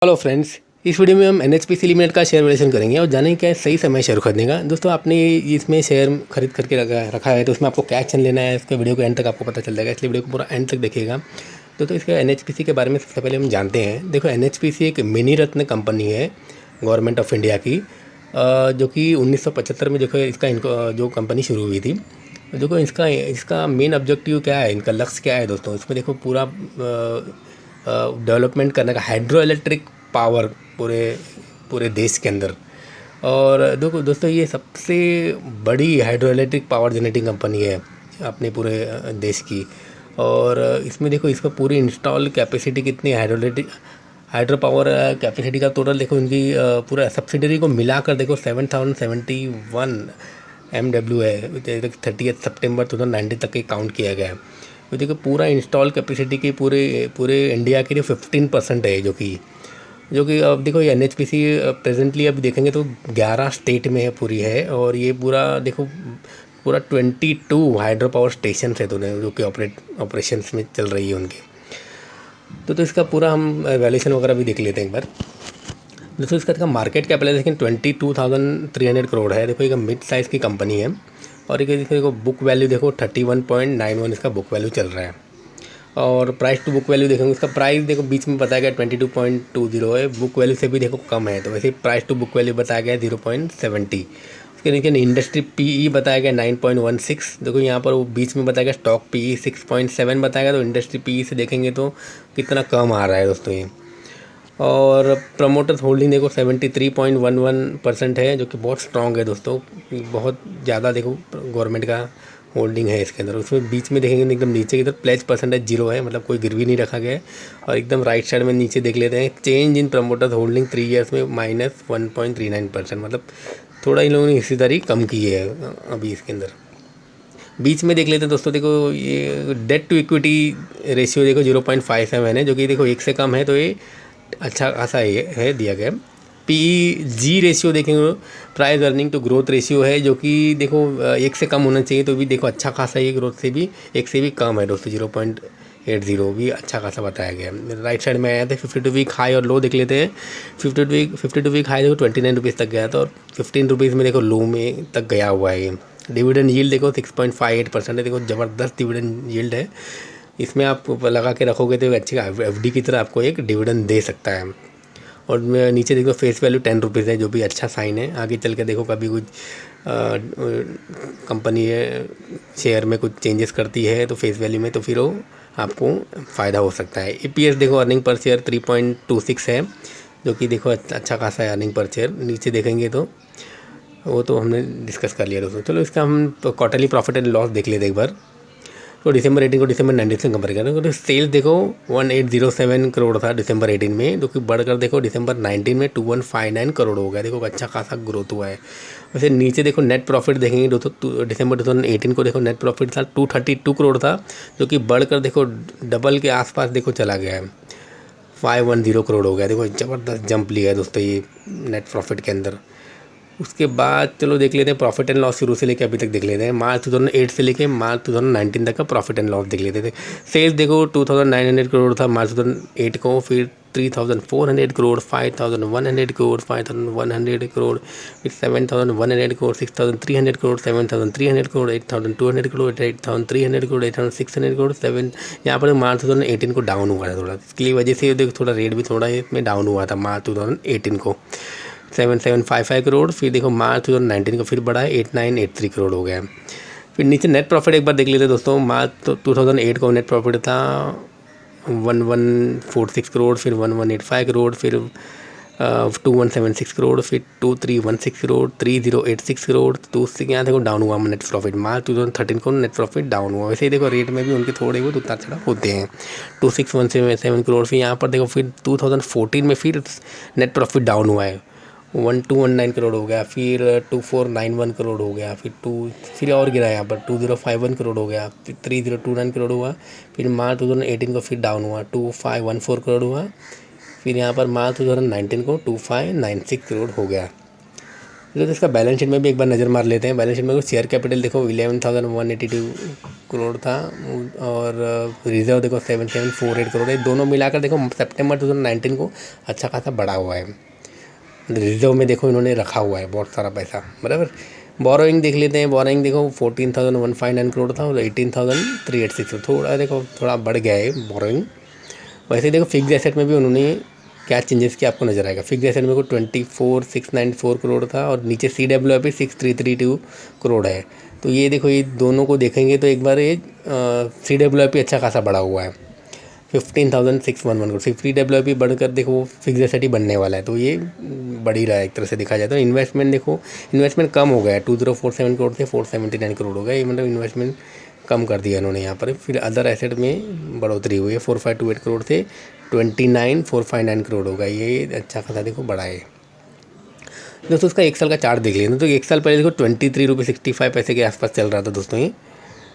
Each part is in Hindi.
हेलो फ्रेंड्स, इस वीडियो में हम एनएचपीसी लिमिटेड का शेयर वैल्यूएशन करेंगे और जानेंगे क्या है सही समय शेयर खरीदने का। दोस्तों, आपने इसमें शेयर खरीद करके रखा है तो उसमें आपको क्या एक्शन लेना है, इसके वीडियो को एंड तक आपको पता चल जाएगा, इसलिए वीडियो को पूरा एंड तक देखिएगा। दोस्तों, इसके एनएचपीसी के बारे में सबसे पहले हम जानते हैं। देखो, एनएचपीसी एक मिनी रत्न कंपनी है गवर्नमेंट ऑफ इंडिया की, जो कि 1975 में देखो इसका जो कंपनी शुरू हुई थी। देखो, इसका मेन ऑब्जेक्टिव क्या है, इनका लक्ष्य क्या है दोस्तों। इसमें देखो पूरा डेवलपमेंट करने का, हाइड्रो इलेक्ट्रिक पावर पूरे पूरे देश के अंदर। और देखो दोस्तों, ये सबसे बड़ी hydro electric power generating company है अपने पूरे देश की। और इसमें देखो इसका पूरी इंस्टॉल कैपेसिटी कितनी है, हाइड्रो पावर कैपेसिटी का टोटल देखो इनकी पूरा सब्सिडरी को मिलाकर देखो 7071 MW है। 30 सितंबर 2019 तक के काउंट किया गया है। तो देखो पूरा इंस्टॉल कैपेसिटी की पूरे इंडिया के लिए 15% है, जो कि अब देखो ये एनएचपीसी प्रेजेंटली अभी देखेंगे तो 11 स्टेट में है पूरी है। और ये पूरा 22 हाइड्रो पावर स्टेशन है दोनों, जो कि ऑपरेशंस में चल रही है उनके। तो इसका पूरा हम वैल्यूएशन वगैरह भी देख लेते हैं एक बार। दोस्तों, इसका मार्केट कैपिटलाइजेशन 22,300 करोड़ है। देखो, एक मिड साइज़ की कंपनी है। और एक देखो बुक वैल्यू देखो 31.91 इसका बुक वैल्यू चल रहा है। और प्राइस टू बुक वैल्यू देखेंगे, उसका प्राइस देखो बीच में बताया गया 22.20 है, बुक वैल्यू से भी देखो कम है। तो वैसे प्राइस टू बुक वैल्यू बताया गया 0.70। उसके नीचे इंडस्ट्री पीई बताया गया 9.16। देखो यहाँ पर वो बीच में बताया गया स्टॉक पीई 6.7 बताया गया। तो इंडस्ट्री पीई से देखेंगे तो कितना कम आ रहा है दोस्तों ये। और प्रमोटर्स होल्डिंग देखो 73.11% है, जो कि बहुत स्ट्रॉन्ग है दोस्तों। बहुत ज़्यादा देखो गवर्नमेंट का होल्डिंग है इसके अंदर। उसमें बीच में देखेंगे एकदम नीचे की तरफ प्लेज परसेंटेज 0 है, मतलब कोई गिरवी नहीं रखा गया है। और एकदम राइट साइड में नीचे देख लेते हैं, change in promoters holding 3 years में -1.39%, मतलब थोड़ा इन लोगों ने हिस्सेदारी कम की है अभी इसके अंदर। बीच में देख लेते हैं दोस्तों, देखो ये डेट टू इक्विटी रेशियो देखो 0.57 है, जो कि देखो 1 से कम है, तो ये अच्छा खासा ये है दिया गया। पी जी रेशियो देखेंगे, price earning to growth ratio है, जो कि देखो 1 से कम होना चाहिए, तो भी देखो अच्छा खासा ये ग्रोथ से भी 1 से भी कम है दोस्तों। 0.80 भी अच्छा खासा बताया गया है। राइट साइड में आया था 52 वीक हाई और लो देख लेते हैं। 52 वीक हाई देखो 29 रुपीज़ तक गया था, और 15 रुपीज़ में देखो लो में तक गया हुआ है ये। डिविडेंड यील्ड देखो 6.58% है, देखो ज़बरदस्त डिविडेंड यील्ड है। इसमें आप लगा के रखोगे तो अच्छी एफडी की तरह आपको एक डिविडेंड दे सकता है। और नीचे देखो फेस वैल्यू 10 रुपीज़ है, जो भी अच्छा साइन है। आगे चल के देखो कभी कुछ कंपनी शेयर में कुछ चेंजेस करती है तो फेस वैल्यू में, तो फिर वो आपको फ़ायदा हो सकता है। ईपीएस देखो अर्निंग पर शेयर 3.26 है, जो कि देखो अच्छा खासा है अर्निंग पर शेयर। नीचे देखेंगे तो वो तो हमने डिस्कस कर लिया दोस्तों। चलो इसका हम क्वार्टरली प्रॉफिट एंड लॉस देख लेते हैं एक बार। तो दिसंबर 18 को दिसंबर 19 से कंपेयर करें तो सेल्स देखो 1807 करोड़ था दिसंबर 18 में, जो कि बढ़कर देखो दिसंबर 19 में 2159 करोड़ हो गया। देखो अच्छा खासा ग्रोथ हुआ है। वैसे नीचे देखो नेट प्रॉफिट देखेंगे दोस्तों, दिसंबर 2018 को देखो नेट प्रॉफिट था 232 करोड़ था, जो कि बढ़कर देखो डबल के आसपास देखो चला गया है, 510 करोड़ हो गया। देखो ज़बरदस्त जंप लिया है दोस्तों ये नेट प्रॉफिट के अंदर। उसके बाद चलो देख लेते हैं प्रॉफिट एंड लॉस शुरू से लेकर अभी तक देख लेते हैं। मार्च 2008 से लेके मार्च 2019 तक का प्रॉफिट एंड लॉस देख लेते थे। सेल्स देखो 2900 करोड़ था मार्च 2008 को, फिर 3400 करोड़, 5100 करोड़, 5100 करोड़, फिर 7100 करोड़, 6300 करोड़, 7300 करोड़, 8200 करोड़, 8300 करोड़, 8600 करोड़, 7। यहाँ पर मार्च 2018 को डाउन हुआ था थोड़ा, इसकी वजह से देखो थोड़ा रेट भी थोड़ा इसमें डाउन हुआ था मार्च 2018 को, 7755 करोड़। फिर देखो मार्च 2019 को फिर बढ़ा है 8983 करोड़ हो गया। फिर नीचे नेट प्रॉफिट एक बार देख लेते दोस्तों। मार्च 2008 को नेट प्रॉफिट था 1146 करोड़, फिर 1185 करोड़, फिर 2176 करोड़, फिर 2316 करोड़, 3086 करोड़। तो उससे यहाँ देखो डाउन हुआ नेट प्रॉफिट। मार्च 2013 को नेट प्रॉफिट डाउन हुआ। वैसे ही देखो रेट में भी उनके थोड़े बहुत उतार चढ़ाव होते हैं। 2617 करोड़, फिर यहाँ पर देखो फिर 2014 में फिर नेट प्रॉफिट डाउन हुआ है, 1219 करोड़ हो गया, फिर 2491 करोड़ हो गया, फिर और गिरा यहाँ पर 2051 करोड़ हो गया, फिर 3029 करोड़ हुआ। फिर मार्च 2018 को फिर डाउन हुआ 2514 करोड़ हुआ। फिर यहाँ पर मार्च 2019 को 2596 करोड़ हो गया। तो इसका बैलेंस शीट में भी एक बार नज़र मार लेते हैं। बैलेंस शीट में शेयर कैपिटल देखो 11,182 करोड़ था और रिजर्व देखो 7,748 करोड़ है। दोनों मिलाकर देखो सितंबर 2019 को अच्छा खासा बढ़ा हुआ है। रिजर्व में देखो इन्होंने रखा हुआ है बहुत सारा पैसा, बराबर। बोरोइंग देख लेते हैं। बोरोइंग देखो 14,159 करोड़ था और 18,386, थोड़ा बढ़ गया है बोरोइंग। वैसे देखो फिक्स एसेट में भी उन्होंने क्या चेंजेस किया आपको नजर आएगा। फिक्स एसेट में को 24,694 करोड़ था और नीचे CWIP 6,332 करोड़ है। तो ये देखो, ये दोनों को देखेंगे तो एक बार ये CWIP अच्छा खासा बढ़ा हुआ है 15,611 करोड़। CWIP बढ़कर देखो फिक्स एसेट ही बनने वाला है, तो ये बढ़ ही रहा है एक तरह से देखा जाए तो। इन्वेस्टमेंट देखो, इन्वेस्टमेंट कम हो गया है 2047 करोड़ से 479 करोड़ हो गया। ये मतलब इन्वेस्टमेंट कम कर दिया इन्होंने यहाँ पर। फिर अदर एसेट में बढ़ोतरी हुई है 4528 करोड़ से 29,459 करोड़ होगा। ये अच्छा खासा देखो बढ़ा है दोस्तों। उसका एक साल का चार्ट देख लेना तो एक साल पहले देखो 23.65 के आसपास चल रहा था दोस्तों ये।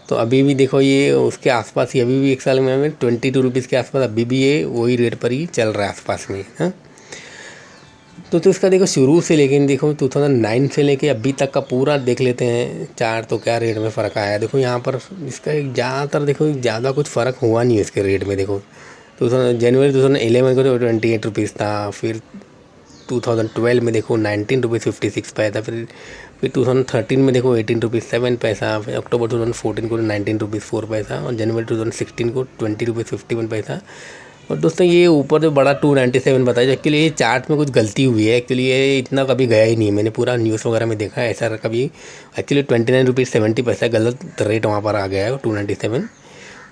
तो अभी भी देखो ये उसके आसपास ही, अभी भी एक साल में 22 के आसपास अभी भी ये वही रेट पर ही चल रहा है आसपास में, हाँ। तो इसका देखो शुरू से लेकिन देखो 2009 से लेके अभी तक का पूरा देख लेते हैं चार्ट, तो क्या रेट में फ़र्क आया है। देखो यहाँ पर इसका ज़्यादातर देखो ज़्यादा कुछ फ़र्क हुआ नहीं है इसके रेट में। देखो जनवरी 2011 को तो 28 रुपीज़ था, फिर 2012 में देखो 19.56 था, फिर 2013 में देखो 18.07, फिर अक्टूबर 2014 को 19.04 और जनवरी 2016 को 20.51। और दोस्तों ये ऊपर जो बड़ा 297 बताया, एक्चुअली ये चार्ट में कुछ गलती हुई है। एक्चुअली ये इतना कभी गया ही नहीं है, मैंने पूरा न्यूज़ वगैरह में देखा है ऐसा कभी। एक्चुअली 29.70 गलत रेट वहाँ पर आ गया है 297।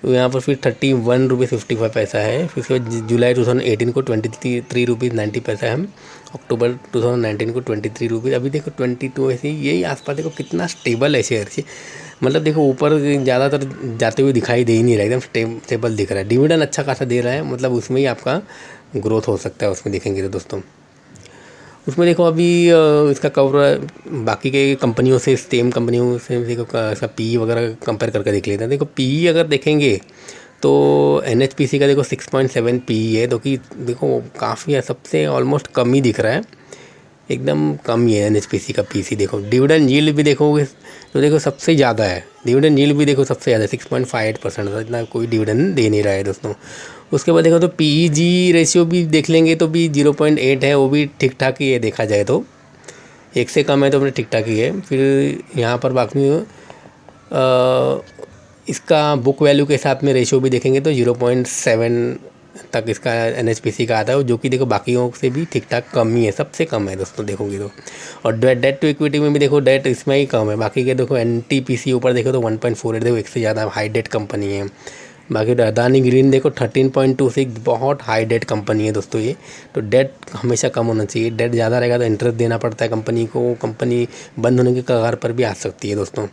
तो यहाँ पर फिर 31.55 है। फिर उसके बाद जुलाई 2018 को 23.90 है। अक्टूबर 2019 को 23 रुपीज़। अभी देखो 22 ऐसे यही आसपास। देखो कितना स्टेबल है शेयर से, मतलब देखो ऊपर ज़्यादातर जाते हुए दिखाई दे ही नहीं रहा, एकदम स्टेबल दिख रहा है। डिविडेंड अच्छा खासा दे रहा है, मतलब उसमें ही आपका ग्रोथ हो सकता है उसमें देखेंगे तो दोस्तों। उसमें देखो अभी इसका कवर बाकी के कंपनियों से, सेम कंपनियों से देखो इसका PE वगैरह कंपेयर करके देख लेते हैं। देखो PE अगर देखेंगे तो NHPC का देखो 6.7 PE है, तो कि देखो काफ़ी सबसे ऑलमोस्ट कम ही दिख रहा है, एकदम कम ही है NHPC का PC। देखो डिविडेंड यील्ड भी देखोगे तो देखो सबसे ज़्यादा है, डिविडेंड यील्ड भी देखो सबसे ज़्यादा 6.58%, इतना कोई डिविडेंड दे नहीं रहा है दोस्तों। उसके बाद देखो तो PEG रेशियो भी देख लेंगे तो भी 0.8 है, वो भी ठीक ठाक ही है देखा जाए तो, एक से कम है तो अपने ठीक ठाक ही है। फिर यहाँ पर बाकी इसका बुक वैल्यू के साथ में रेशियो भी देखेंगे तो 0.7 तक इसका NHPC का आता है, जो कि देखो बाकियों से भी ठीक ठाक कम ही है, सबसे कम है दोस्तों देखोगे तो। और डेट टू इक्विटी में भी देखो डेट इसमें ही कम है, बाकी के देखो NTPC ऊपर देखो तो 1.48, देखो एक से ज़्यादा हाई डेट कंपनी है। बाकी अदानी ग्रीन देखो 13.26, बहुत हाई डेट कंपनी है दोस्तों ये। तो डेट हमेशा कम होना चाहिए, डेट ज़्यादा रहेगा तो इंटरेस्ट देना पड़ता है कंपनी को, कंपनी बंद होने के कगार पर भी आ सकती है दोस्तों।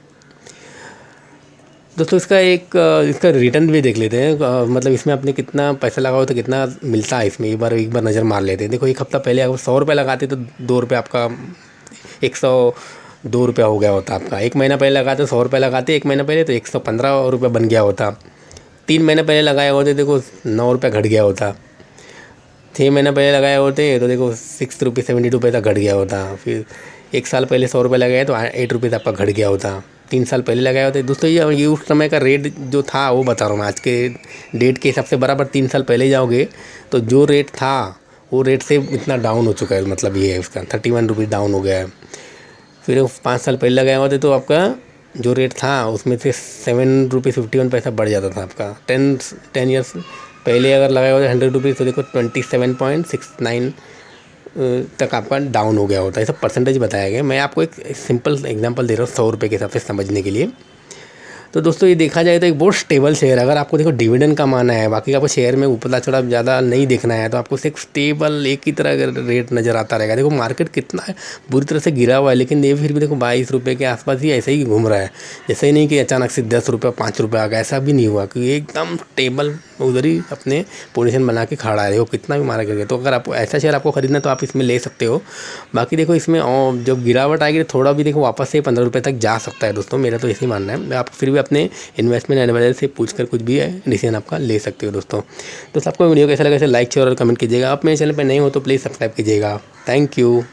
इसका रिटर्न भी देख लेते हैं, मतलब इसमें आपने कितना पैसा लगाओ तो कितना मिलता है इसमें, एक बार नज़र मार लेते हैं। देखो एक हफ़्ता पहले अगर 100 रुपये लगाते तो 2 रुपये आपका 102 रुपया हो गया होता आपका। एक महीना पहले लगाते 100 रुपये लगाते एक महीना पहले तो 115 रुपये बन गया होता। 3 महीने पहले लगाए होते देखो 9 रुपये घट गया होता। 6 महीने पहले लगाए होते तो देखो 6.72 रुपये तक घट गया होता। फिर 1 साल पहले 100 रुपये लगाए तो 8 रुपये आपका घट गया होता। 3 साल पहले लगाए होते दोस्तों। ये उस समय का रेट जो था वो बता रहा हूँ मैं, आज के डेट के हिसाब से बराबर 3 साल पहले जाओगे तो जो रेट था वो रेट से इतना डाउन हो चुका है, मतलब ये है उसका 31 रुपीज़ डाउन हो गया है। फिर 5 साल पहले लगाए होते तो आपका जो रेट था उसमें से 7.51 बढ़ जाता था आपका। 10 ईयर्स पहले अगर लगाए होते 100 रुपीज़ तो देखो 27.69 तक आपका डाउन हो गया होता है। सब परसेंटेज बताया गया, मैं आपको एक सिंपल एग्जांपल दे रहा हूँ 100 रुपये के हिसाब से समझने के लिए। तो दोस्तों ये देखा जाए तो एक बहुत स्टेबल शेयर है। अगर आपको देखो डिविडेंड कमाना है, बाकी आपको शेयर में ऊपर चढ़ा ज़्यादा नहीं देखना है, तो आपको सिर्फ स्टेबल एक ही तरह का रेट नज़र आता रहेगा। देखो मार्केट कितना बुरी तरह से गिरा हुआ है, लेकिन ये फिर भी देखो 22 रुपये के आसपास ही ऐसे ही घूम रहा है। जैसे ही नहीं कि अचानक से 10 रुपये 5 रुपये आ गया, ऐसा भी नहीं हुआ, क्योंकि एकदम स्टेबल उधर ही अपने पोजीशन बना के खड़ा है। देखो कितना भी मारा करके, तो अगर आपको ऐसा शेयर आपको खरीदना तो आप इसमें ले सकते हो। बाकी देखो इसमें जब गिरावट आएगी थोड़ा भी देखो वापस से 15 रुपये तक जा सकता है दोस्तों, मेरा तो यही मानना है। आप फिर भी अपने इन्वेस्टमेंट एडवाइजर से पूछकर कुछ भी डिसीजन आपका ले सकते हो दोस्तों। आपको वीडियो कैसा लगा इसे लाइक शेयर और कमेंट कीजिएगा। आप मेरे चैनल पर नए हो तो प्लीज़ सब्सक्राइब कीजिएगा। Thank you.